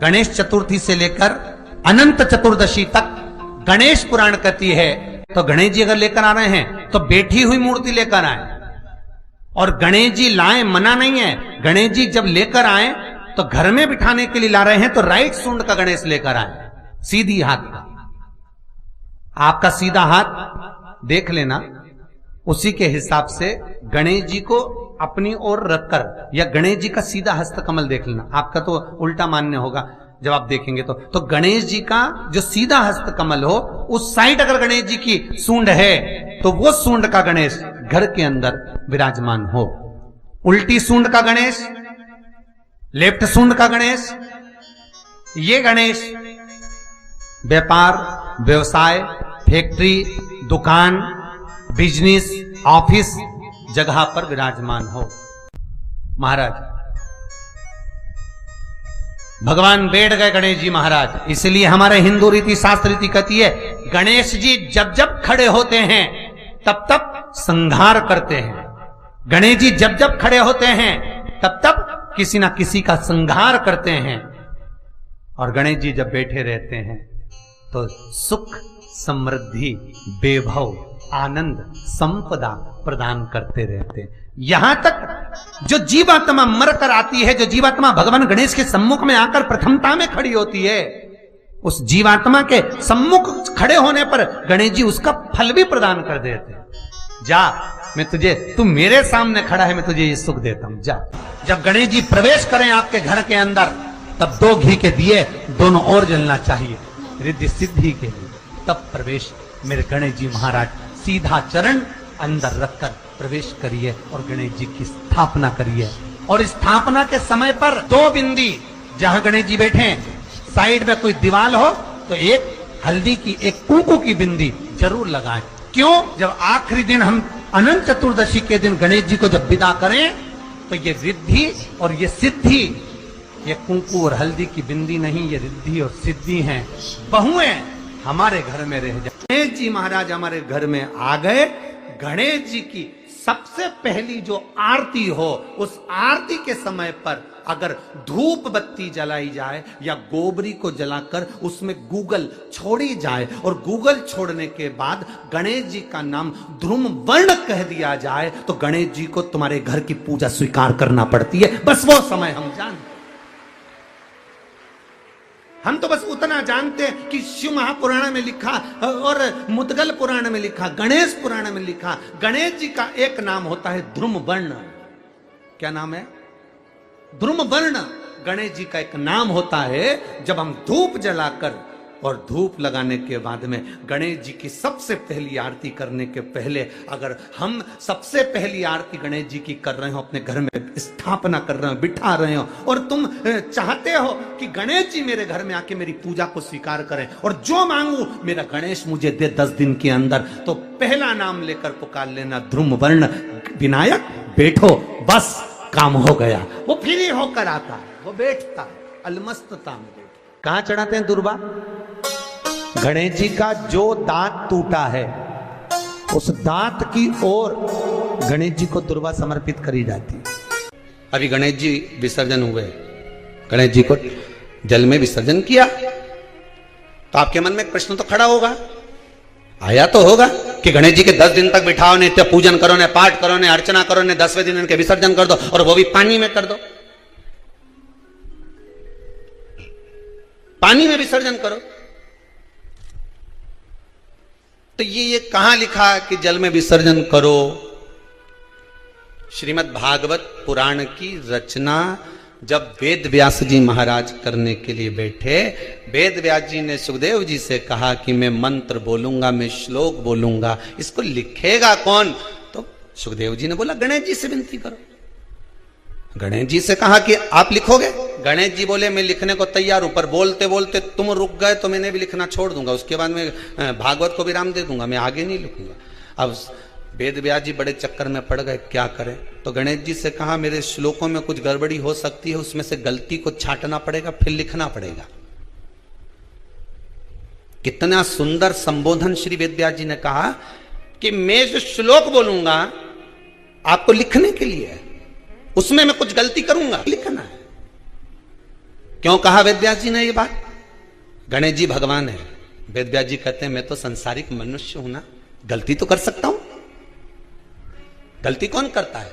गणेश चतुर्थी से लेकर अनंत चतुर्दशी तक गणेश पुराण कहती है। तो गणेश जी अगर लेकर आ रहे हैं तो बैठी हुई मूर्ति लेकर आए, और गणेश जी लाए मना नहीं है। गणेश जी जब लेकर आए तो घर में बिठाने के लिए ला रहे हैं तो राइट सूंड का गणेश लेकर आए, सीधी हाथ का। आपका सीधा हाथ देख लेना, उसी के हिसाब से गणेश जी को अपनी ओर रखकर, या गणेश जी का सीधा हस्त कमल देख लेना। आपका तो उल्टा मान्य होगा जब आप देखेंगे तो गणेश जी का जो सीधा हस्त कमल हो, उस साइड अगर गणेश जी की सूंड है तो वो सूंड का गणेश घर के अंदर विराजमान हो। उल्टी सूंड का गणेश, लेफ्ट सूंड का गणेश, ये गणेश व्यापार, व्यवसाय, फैक्ट्री, दुकान, बिजनेस, ऑफिस जगह पर विराजमान हो। महाराज भगवान बैठ गए गणेश जी महाराज, इसलिए हमारे हिंदू रीति शास्त्र रीति कहती है गणेश जी जब जब खड़े होते हैं तब तब संहार करते हैं। गणेश जी जब जब खड़े होते हैं तब तब किसी ना किसी का संहार करते हैं। और गणेश जी जब बैठे रहते हैं तो सुख, समृद्धि, वैभव, आनंद, संपदा प्रदान करते रहते हैं। यहां तक जो जीवात्मा मर कर आती है, जो जीवात्मा भगवान गणेश के सम्मुख में आकर प्रथमता में खड़ी होती है, उस जीवात्मा के सम्मुख खड़े होने पर गणेश जी उसका फल भी प्रदान कर देते हैं। जा, मैं तुझे, तू मेरे सामने खड़ा है, मैं तुझे ये सुख देता हूं, जा। जब गणेश जी प्रवेश करें आपके घर के अंदर, तब 2 घी के दिए दोनों ओर जलना चाहिए रिद्धि सिद्धि के लिए। तब प्रवेश मेरे गणेश जी महाराज सीधा चरण अंदर रखकर प्रवेश करिए और गणेश जी की स्थापना करिए। और स्थापना के समय पर 2 बिंदी, जहां गणेश जी बैठे साइड में कोई दीवार हो तो एक हल्दी की, एक कुंकू की बिंदी जरूर लगाएं। क्यों? जब आखिरी दिन हम अनंत चतुर्दशी के दिन गणेश जी को जब विदा करें तो ये रिद्धि और ये सिद्धि, ये कुंकू और हल्दी की बिंदी नहीं, ये रिद्धि और सिद्धि हैं। बहुएं हमारे घर में रह जाए। गणेश जी महाराज हमारे घर में आ गए। गणेश जी की सबसे पहली जो आरती हो, उस आरती के समय पर अगर धूप बत्ती जलाई जाए या गोबरी को जलाकर उसमें गूगल छोड़ी जाए, और गूगल छोड़ने के बाद गणेश जी का नाम ध्रुम वर्ण कह दिया जाए, तो गणेश जी को तुम्हारे घर की पूजा स्वीकार करना पड़ती है। बस वो समय हम जानते। हम तो बस उतना जानते हैं कि शिव महापुराण में लिखा और मुद्गल पुराण में लिखा, गणेश पुराण में लिखा, गणेश जी का एक नाम होता है ध्रुम वर्ण। क्या नाम है? ध्रुम वर्ण गणेश जी का एक नाम होता है। जब हम धूप जलाकर और धूप लगाने के बाद में गणेश जी की सबसे पहली आरती करने के पहले, अगर हम सबसे पहली आरती गणेश जी की कर रहे हो, अपने घर में स्थापना कर रहे हो, बिठा रहे हो, और तुम चाहते हो कि गणेश जी मेरे घर में आके मेरी पूजा को स्वीकार करें और जो मांगू मेरा गणेश मुझे दे 10 दिन के अंदर, तो पहला नाम लेकर पुकार लेना ध्रुम वर्ण विनायक, बैठो, बस काम हो गया। वो फ्री होकर आता है, वो बैठता है अलमस्तता में। कहां चढ़ाते हैं दुर्बा? गणेश जी का जो दांत टूटा है उस दांत की ओर गणेश जी को दुर्वा समर्पित करी जाती है। अभी गणेश जी विसर्जन हुए, गणेश जी को जल में विसर्जन किया, तो आपके मन में एक प्रश्न तो खड़ा होगा, आया तो होगा कि गणेश जी के 10 दिन तक बिठाओ, नित्य पूजन करो, ने पाठ करो, ने अर्चना करो, ने 10वें दिन इनके विसर्जन कर दो, और वो भी पानी में कर दो, पानी में विसर्जन करो। तो ये कहां लिखा कि जल में विसर्जन करो? श्रीमद् भागवत पुराण की रचना जब वेद व्यास जी महाराज करने के लिए बैठे, वेद व्यास जी ने सुखदेव जी से कहा कि मैं मंत्र बोलूंगा, मैं श्लोक बोलूंगा, इसको लिखेगा कौन? तो सुखदेव जी ने बोला गणेश जी से विनती करो। गणेश जी से कहा कि आप लिखोगे? गणेश जी बोले मैं लिखने को तैयार हूं, पर बोलते बोलते तुम रुक गए तो मैंने भी लिखना छोड़ दूंगा, उसके बाद मैं भागवत को विराम दे दूंगा, मैं आगे नहीं लिखूंगा। अब वेद व्यास जी बड़े चक्कर में पड़ गए, क्या करें? तो गणेश जी से कहा मेरे श्लोकों में कुछ गड़बड़ी हो सकती है, उसमें से गलती को छांटना पड़ेगा, फिर लिखना पड़ेगा। कितना सुंदर संबोधन श्री वेद व्यास जी ने कहा कि मैं जो श्लोक बोलूंगा आपको लिखने के लिए है, उसमें मैं कुछ गलती करूंगा, लिखना है। क्यों कहा वेदव्यास जी ने ये बात? गणेश जी भगवान है, वेदव्यास जी कहते हैं मैं तो संसारिक मनुष्य हूं ना, गलती तो कर सकता हूं। गलती कौन करता है?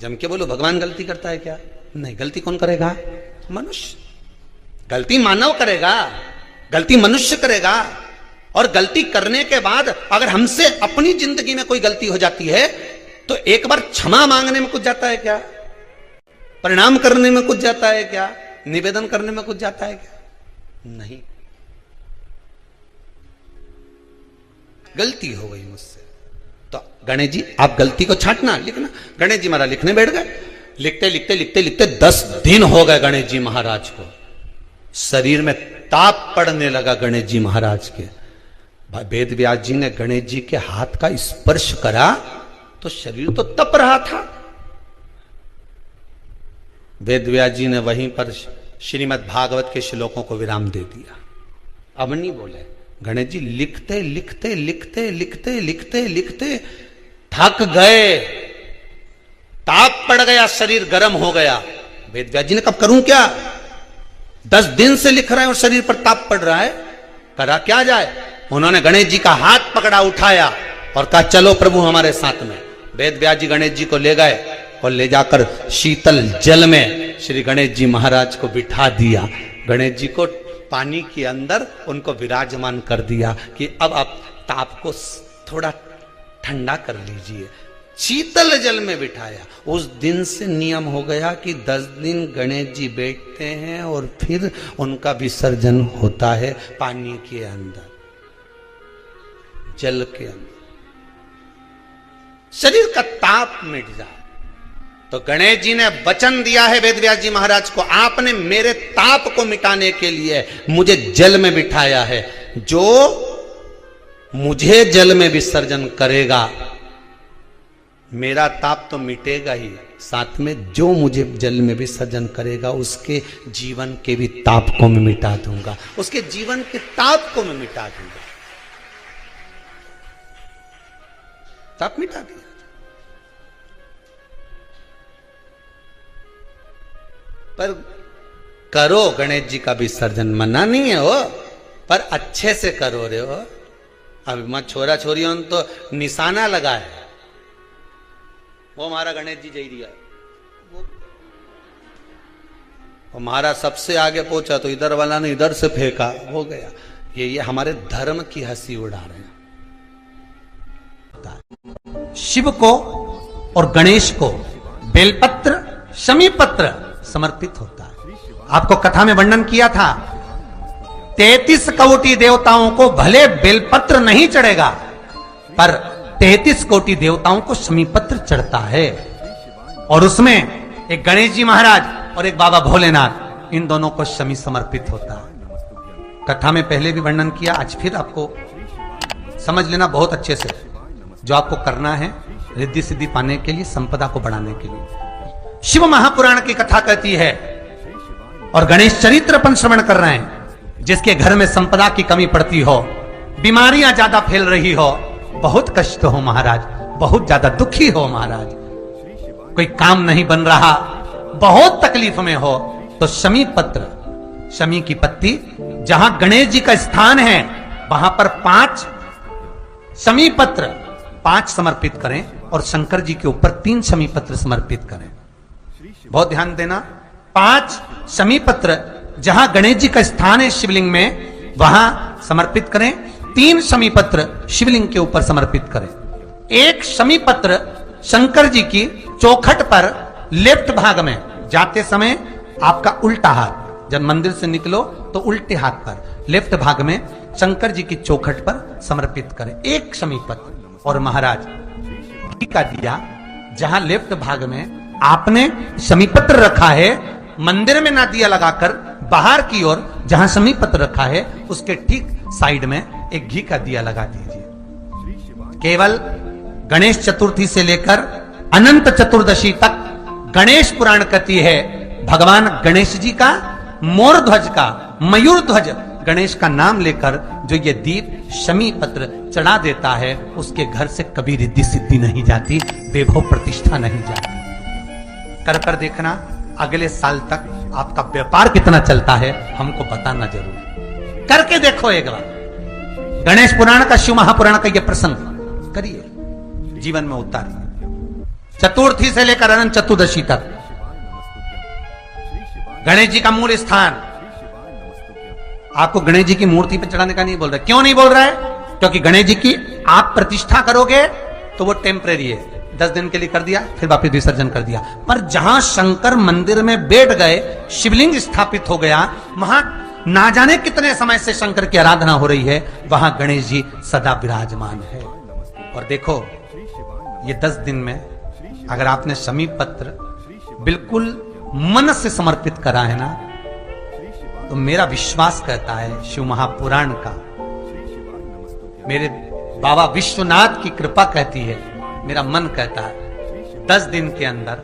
जम के बोलो भगवान गलती करता है क्या? नहीं, गलती कौन करेगा? मनुष्य। गलती मानव करेगा, गलती मनुष्य करेगा। और गलती करने के बाद अगर हमसे अपनी जिंदगी में कोई गलती हो जाती है तो एक बार क्षमा मांगने में कुछ जाता है क्या? प्रणाम करने में कुछ जाता है क्या? निवेदन करने में कुछ जाता है क्या? नहीं। गलती हो गई मुझसे तो गणेश जी आप गलती को छांटना, लिखना। गणेश जी महाराज लिखने बैठ गए। लिखते लिखते लिखते लिखते 10 दिन हो गए गणेश जी महाराज को। शरीर में ताप पड़ने लगा गणेश जी महाराज के। वेद व्यास जी ने गणेश जी के हाथ का स्पर्श करा तो शरीर तो तप रहा था। वेद व्यास जी ने वहीं पर श्रीमद् भागवत के श्लोकों को विराम दे दिया। अब नहीं बोले। गणेश जी लिखते लिखते लिखते लिखते लिखते लिखते थक गए, ताप पड़ गया, शरीर गर्म हो गया। वेद व्यास जी ने कब करूं क्या? 10 दिन से लिख रहे हैं और शरीर पर ताप पड़ रहा है, करा क्या जाए? उन्होंने गणेश जी का हाथ पकड़ा, उठाया और कहा चलो प्रभु हमारे साथ में। वेद व्यास जी गणेश जी को ले गए और ले जाकर शीतल जल में श्री गणेश जी महाराज को बिठा दिया। गणेश जी को पानी के अंदर उनको विराजमान कर दिया कि अब आप ताप को थोड़ा ठंडा कर लीजिए। शीतल जल में बिठाया। उस दिन से नियम हो गया कि 10 दिन गणेश जी बैठते हैं और फिर उनका विसर्जन होता है पानी के अंदर, जल के अंदर। शरीर का ताप मिट जाए। तो गणेश जी ने वचन दिया है वेदव्यास जी महाराज को, आपने मेरे ताप को मिटाने के लिए मुझे जल में बिठाया है। जो मुझे जल में विसर्जन करेगा मेरा ताप तो मिटेगा ही, साथ में जो मुझे जल में विसर्जन करेगा उसके जीवन के भी ताप को मैं मिटा दूंगा, उसके जीवन के ताप को मैं मिटा दूंगा। ताप मिटा दिया। पर करो गणेश जी का विसर्जन, मना नहीं है हो, पर अच्छे से करो रे हो। अब मैं छोरा छोरियों ने तो निशाना लगाए, वो हमारा गणेश जी जई दिया, वो हमारा सबसे आगे पहुंचा तो इधर वाला ने इधर से फेंका, हो गया। ये हमारे धर्म की हंसी उड़ा रहे हैं। शिव को और गणेश को बेलपत्र शमीपत्र समर्पित होता है। आपको कथा में वर्णन किया था 33 कोटि देवताओं को भले बेलपत्र नहीं चढ़ेगा पर 33 कोटि देवताओं को शमीपत्र चढ़ता है। और उसमें एक गणेश जी महाराज और एक बाबा भोलेनाथ, इन दोनों को शमी समर्पित होता है। कथा में पहले भी वर्णन किया, आज फिर आपको समझ लेना बहुत अच्छे से। जो आपको करना है रिद्धि सिद्धि पाने के लिए, संपदा को बढ़ाने के लिए। शिव महापुराण की कथा कहती है और गणेश चरित्र अपन श्रवण कर रहे हैं। जिसके घर में संपदा की कमी पड़ती हो, बीमारियां ज्यादा फैल रही हो, बहुत कष्ट हो महाराज, बहुत ज्यादा दुखी हो महाराज, कोई काम नहीं बन रहा, बहुत तकलीफ में हो, तो शमी पत्र, शमी की पत्ती, जहां गणेश जी का स्थान है वहां पर 5 शमी पत्र 5 समर्पित करें और शंकर जी के ऊपर 3 शमी पत्र समर्पित करें। बहुत ध्यान देना, 5 शमी पत्र जहां गणेश जी का स्थान है शिवलिंग में वहां समर्पित करें, 3 शमी पत्र शिवलिंग के ऊपर समर्पित करें। 1 शमी पत्र शंकर जी की चौखट पर लेफ्ट भाग में, जाते समय आपका उल्टा हाथ, जब मंदिर से निकलो तो उल्टे हाथ पर लेफ्ट भाग में शंकर जी की चौखट पर समर्पित करें 1 शमी पत्र। और महाराज का दिया जहां लेफ्ट भाग में आपने शमी पत्र रखा है, मंदिर में ना दिया लगाकर बाहर की ओर जहां शमी पत्र रखा है उसके ठीक साइड में एक घी का दिया लगा दीजिए। केवल गणेश चतुर्थी से लेकर अनंत चतुर्दशी तक गणेश पुराण कहती है भगवान गणेश जी का मोर ध्वज का, मयूर ध्वज गणेश का नाम लेकर जो ये दीप शमी पत्र चढ़ा देता है उसके घर से कभी रिद्धि सिद्धि नहीं जाती, वैभव प्रतिष्ठा नहीं जाती। कर देखना, अगले साल तक आपका व्यापार कितना चलता है हमको बताना जरूर, करके देखो एक बार। गणेश पुराण का, शिव महापुराण का यह प्रसंग करिए, जीवन में उतारिए। चतुर्थी से लेकर अनंत चतुर्दशी तक गणेश जी का मूल स्थान। आपको गणेश जी की मूर्ति पर चढ़ाने का नहीं बोल रहा। क्यों नहीं बोल रहा है? क्योंकि गणेश जी की आप प्रतिष्ठा करोगे तो वो टेम्परेरी है, 10 दिन के लिए कर दिया, फिर वापस विसर्जन कर दिया। पर जहां शंकर मंदिर में बैठ गए, शिवलिंग स्थापित हो गया, वहां ना जाने कितने समय से शंकर की आराधना हो रही है, वहां गणेश जी सदा विराजमान है। और देखो ये 10 दिन में अगर आपने शमी पत्र बिल्कुल मन से समर्पित करा है ना, तो मेरा विश्वास कहता है, शिव महापुराण का, मेरे बाबा विश्वनाथ की कृपा कहती है, मेरा मन कहता है 10 दिन के अंदर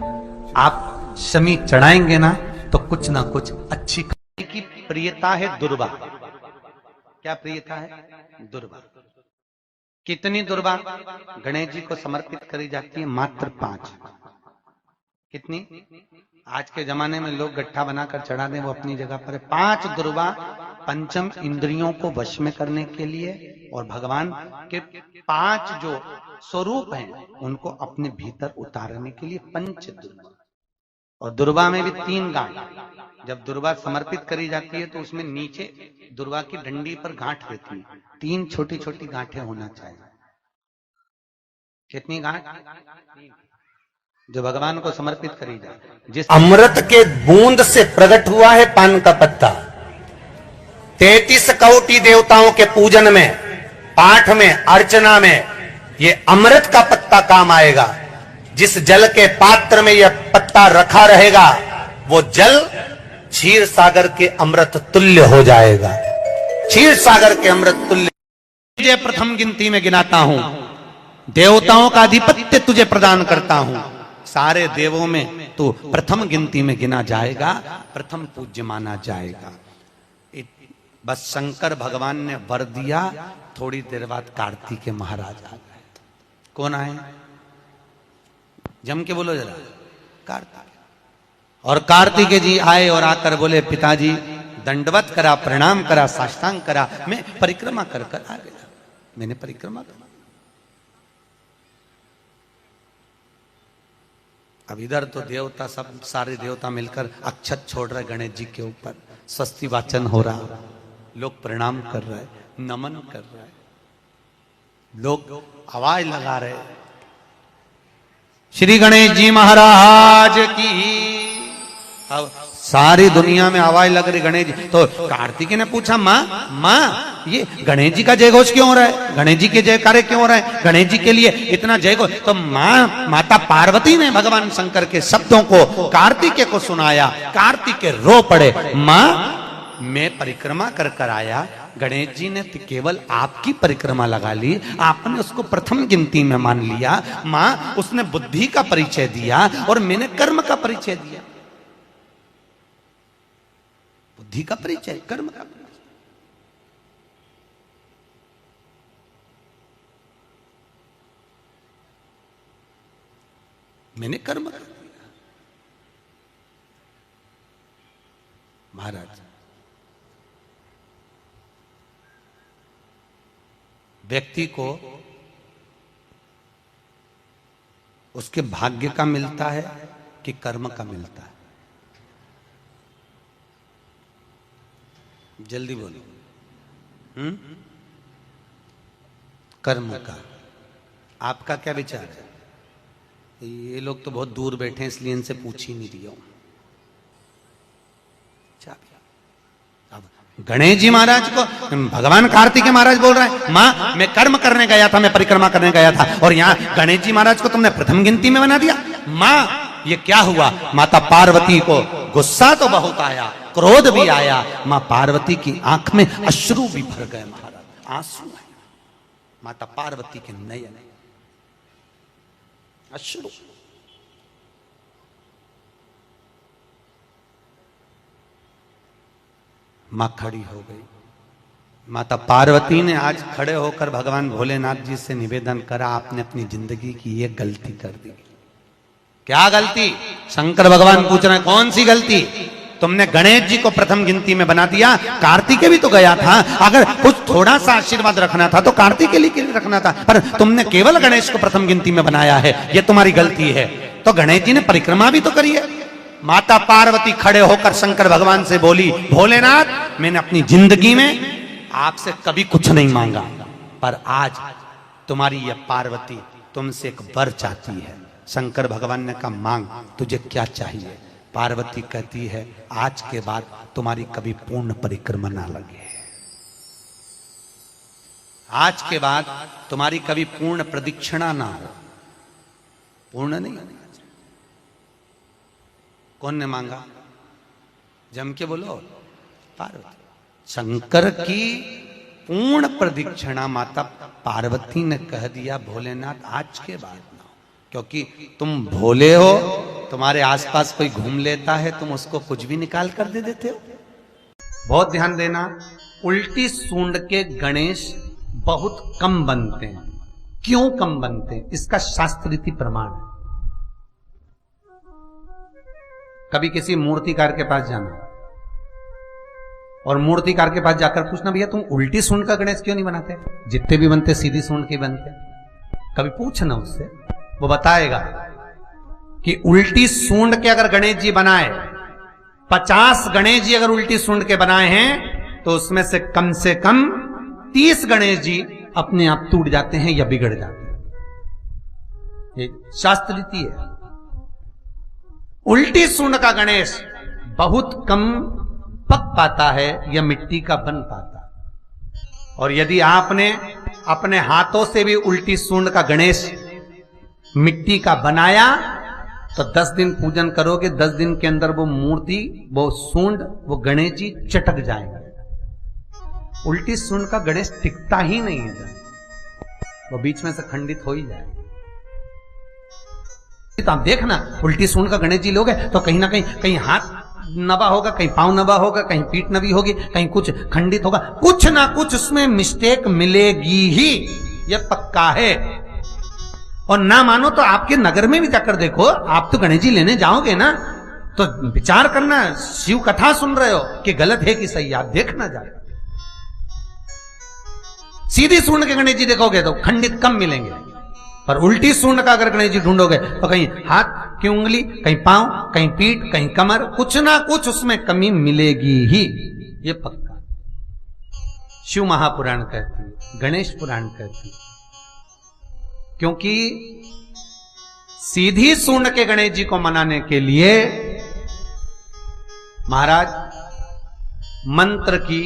आप शमी चढ़ाएंगे ना तो कुछ ना कुछ अच्छी की प्रियता है दुर्वा। क्या प्रियता है? दुर्वा। कितनी दुर्वा गणेश जी को समर्पित करी जाती है? मात्र 5। कितनी? आज के जमाने में लोग गट्ठा बनाकर चढ़ा दें, वो अपनी जगह पर है। 5 दुर्वा पंचम इंद्रियों को वश में करने के लिए, और भगवान के 5 जो स्वरूप हैं उनको अपने भीतर उतारने के लिए 5 दुर्वा। और दुर्वा में भी 3 गांठ। जब दुर्वा समर्पित करी जाती है तो उसमें नीचे दुर्वा की डंडी पर गांठ रहती है, 3 छोटी छोटी गांठें होना चाहिए। कितनी गांठ? जो भगवान को समर्पित करी जाए। जिस अमृत के बूंद से प्रकट हुआ है पान का पत्ता। 33 कोटि देवताओं के पूजन में, पाठ में, अर्चना में ये अमृत का पत्ता काम आएगा। जिस जल के पात्र में यह पत्ता रखा रहेगा, वो जल क्षीर सागर के अमृत तुल्य हो जाएगा। क्षीर सागर के अमृत तुल्य। तुझे प्रथम गिनती में गिनाता हूं, देवताओं का आधिपत्य तुझे प्रदान करता हूं। सारे देवों में तू प्रथम गिनती में गिना जाएगा, प्रथम पूज्य माना जाएगा। बस शंकर भगवान ने वर दिया, थोड़ी देर बाद कार्तिकेय महाराज आ गए। कौन आए? जम के बोलो जरा। कार्तिकेय। और कार्तिकेय जी आए और आकर बोले, पिताजी दंडवत करा, प्रणाम करा, साष्टांग करा, मैं परिक्रमा कर कर आ गया। मैंने परिक्रमा करा। अब इधर तो देवता सब, सारे देवता मिलकर अक्षत छोड़ रहे गणेश जी के ऊपर, स्वस्ति वाचन हो रहा, लोग प्रणाम कर रहे, नमन कर रहे, लोग आवाज लगा रहे, श्री गणेश जी महाराज की। अब सारी दुनिया में आवाज लग रही गणेश जी। तो कार्तिकेय ने पूछा, माँ ये गणेश जी का जय घोष क्यों हो रहा है? गणेश जी के जयकारे क्यों हो रहे हैं? गणेश जी के लिए इतना जय घोष? तो माता पार्वती ने भगवान शंकर के शब्दों को कार्तिकेय को सुनाया। कार्तिकेय रो पड़े, माँ मैं परिक्रमा कर कर आया, गणेश जी ने केवल आपकी परिक्रमा लगा ली, आपने उसको प्रथम गिनती में मान लिया। माँ उसने बुद्धि का परिचय दिया और मैंने कर्म का परिचय दिया। बुद्धि का परिचय, कर्म का परिचय। मैंने कर्म कर दिया। महाराज, व्यक्ति को उसके भाग्य का मिलता है कि कर्म का मिलता है? जल्दी बोलो। कर्म का। आपका क्या विचार है? ये लोग तो बहुत दूर बैठे हैं, इसलिए इनसे पूछ ही नहीं रही हूं। अब गणेश जी महाराज को भगवान कार्तिकेय महाराज बोल रहे हैं, माँ मैं कर्म करने गया था, मैं परिक्रमा करने गया था, और यहाँ गणेश जी महाराज को तुमने प्रथम गिनती में बना दिया। माँ ये क्या हुआ? माता पार्वती को गुस्सा तो बहुत आया, क्रोध भी आया। माँ पार्वती की आंख में अश्रु भी भर गए महाराज, आंसू है माता पार्वती के नयन, अश्रु। मां खड़ी हो गई। माता पार्वती ने आज खड़े होकर भगवान भोलेनाथ जी से निवेदन करा, आपने अपनी जिंदगी की ये गलती कर दी। क्या गलती? शंकर भगवान पूछ रहे हैं, कौन सी गलती? तुमने गणेश जी को प्रथम गिनती में बना दिया। कार्तिकेय भी तो गया था, अगर कुछ थोड़ा सा आशीर्वाद रखना था तो कार्तिकेय के लिए रखना था, पर तुमने केवल गणेश को प्रथम गिनती में बनाया है, ये तुम्हारी गलती है। तो गणेश जी ने परिक्रमा भी तो करी है। माता पार्वती खड़े होकर शंकर भगवान से बोली, भोलेनाथ, मैंने अपनी जिंदगी में आपसे कभी कुछ नहीं मांगा, पर आज तुम्हारी यह पार्वती तुमसे एक वर चाहती है। शंकर भगवान ने कहा, मांग, तुझे क्या चाहिए? पार्वती कहती है, आज के बाद तुम्हारी कभी पूर्ण परिक्रमा ना लगे, आज के बाद तुम्हारी कभी पूर्ण प्रदक्षिणा ना हो। पूर्ण नहीं होनी। कौन ने मांगा? जम के बोलो, पार्वती। शंकर की पूर्ण प्रदक्षिणा माता पार्वती ने कह दिया, भोलेनाथ आज के बाद ना हो, क्योंकि तुम भोले हो, तुम्हारे आसपास कोई घूम लेता है, तुम उसको कुछ भी निकाल कर दे देते हो। बहुत ध्यान देना, उल्टी सूंड के गणेश बहुत कम बनते हैं। क्यों कम बनते हैं? इसका शास्त्रीय प्रमाण है। कभी किसी मूर्तिकार के पास जाना और मूर्तिकार के पास जाकर पूछना, भैया तुम उल्टी सूंड का गणेश क्यों नहीं बनाते? जितने भी बनते सीधी सूंड के बनते। कभी पूछना उससे, वो बताएगा कि उल्टी सूंड के अगर गणेश जी बनाए, 50 गणेश जी अगर उल्टी सूंड के बनाए हैं, तो उसमें से कम 30 गणेश जी अपने आप टूट जाते हैं या बिगड़ जाते हैं। ये शास्त्र रीति है। उल्टी सूंड का गणेश बहुत कम पक पाता है या मिट्टी का बन पाता है। और यदि आपने अपने हाथों से भी उल्टी सूंड का गणेश मिट्टी का बनाया, तो 10 दिन पूजन करोगे, 10 दिन के अंदर वो मूर्ति, वो सूंड, वो गणेश जी चटक जाएगा। उल्टी सूंड का गणेश टिकता ही नहीं है, वो बीच में से खंडित हो ही जाएगा। तो आप देखना, उल्टी सूंड का गणेश जी लोगे तो कहीं ना कहीं हाथ नबा होगा, कहीं पांव नबा होगा, कहीं पीठ नबी होगी, कहीं कुछ खंडित होगा, कुछ ना कुछ उसमें मिस्टेक मिलेगी ही, यह पक्का है। और ना मानो तो आपके नगर में भी जाकर देखो, आप तो गणेश जी लेने जाओगे ना, तो विचार करना, शिव कथा सुन रहे हो कि गलत है कि सही, आप देखना जाए। सीधी सूंड के गणेश जी देखोगे तो खंडित कम मिलेंगे, पर उल्टी सूंड का अगर गणेश जी ढूंढोगे तो कहीं हाथ की उंगली, कहीं पांव, कहीं पीठ, कहीं कमर, कुछ ना कुछ उसमें कमी मिलेगी ही, ये पक्का। शिव महापुराण कहती है, गणेश पुराण कहती है, क्योंकि सीधी सूंड के गणेश जी को मनाने के लिए महाराज मंत्र की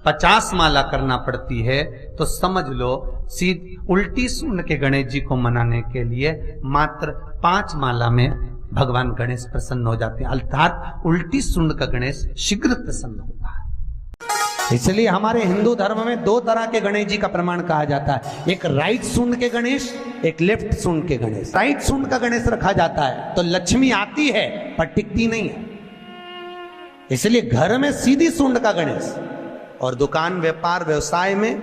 50 माला करना पड़ती है। तो समझ लो, उल्टी सूंड के गणेश जी को मनाने के लिए मात्र 5 माला में भगवान गणेश प्रसन्न हो जाते हैं, अर्थात उल्टी सूंड का गणेश शीघ्र प्रसन्न होता है। इसलिए हमारे हिंदू धर्म में 2 तरह के गणेश जी का प्रमाण कहा जाता है, एक राइट सूंड के गणेश, एक लेफ्ट सूंड के गणेश। राइट सूंड का गणेश रखा जाता है तो लक्ष्मी आती है पर टिकती नहीं है, इसलिए घर में सीधी सूंड का गणेश, और दुकान, व्यापार, व्यवसाय में,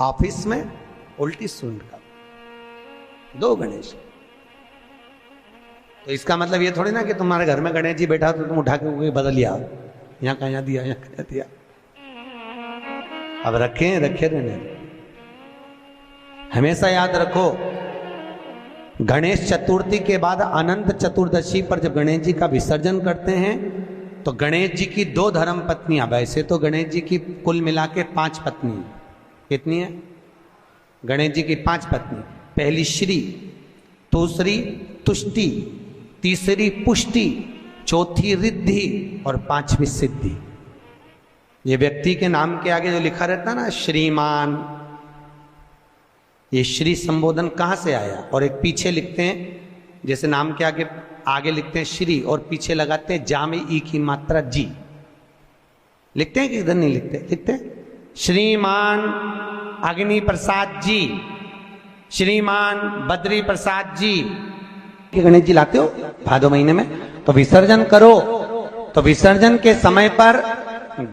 ऑफिस में उल्टी सूंड का 2 गणेश। तो इसका मतलब ये थोड़ी ना कि तुम्हारे घर में गणेश जी बैठा तो तुम उठा के बदल लिया, यहां कहीं दिया, यहां कहीं दिया। अब रखे रहने। हमेशा याद रखो, गणेश चतुर्थी के बाद अनंत चतुर्दशी पर जब गणेश जी का विसर्जन करते हैं तो गणेश जी की 2 धर्म पत्नियां, वैसे तो गणेश जी की कुल मिला के 5 पत्नी, कितनी है? गणेश जी की 5 पत्नी, पहली श्री, दूसरी तुष्टि, तीसरी पुष्टि, चौथी रिद्धि और 5वीं सिद्धि। ये व्यक्ति के नाम के आगे जो लिखा रहता है ना, श्रीमान, ये श्री संबोधन कहां से आया? और एक पीछे लिखते हैं, जैसे नाम के आगे लिखते हैं श्री और पीछे लगाते हैं जा में ई की मात्रा जी, लिखते हैं कि इधर नहीं लिखते? लिखते हैं श्रीमान अग्नि प्रसाद जी, श्रीमान बद्री प्रसाद जी। गणेश जी लाते हो भादो महीने में, तो विसर्जन करो तो विसर्जन के समय पर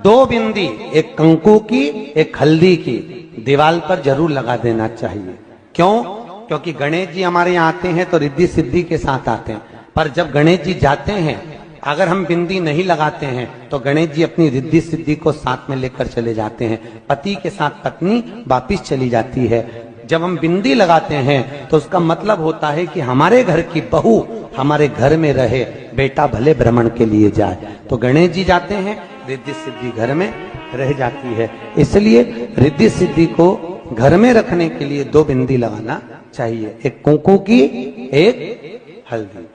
2 बिंदी, एक कंकु की, एक हल्दी की, दीवार पर जरूर लगा देना चाहिए। क्यों? क्योंकि गणेश जी हमारे यहाँ आते हैं तो रिद्धि सिद्धि के साथ आते हैं, पर जब गणेश जी जाते हैं अगर हम बिंदी नहीं लगाते हैं तो गणेश जी अपनी रिद्धि सिद्धि को साथ में लेकर चले जाते हैं। पति के साथ पत्नी वापिस चली जाती है। जब हम बिंदी लगाते हैं तो उसका मतलब होता है कि हमारे घर की बहू हमारे घर में रहे, बेटा भले भ्रमण के लिए जाए। तो गणेश जी जाते हैं, रिद्धि सिद्धि घर में रह जाती है। इसलिए रिद्धि सिद्धि को घर में रखने के लिए 2 बिंदी लगाना चाहिए, एक कुंकू की, एक हल्दी।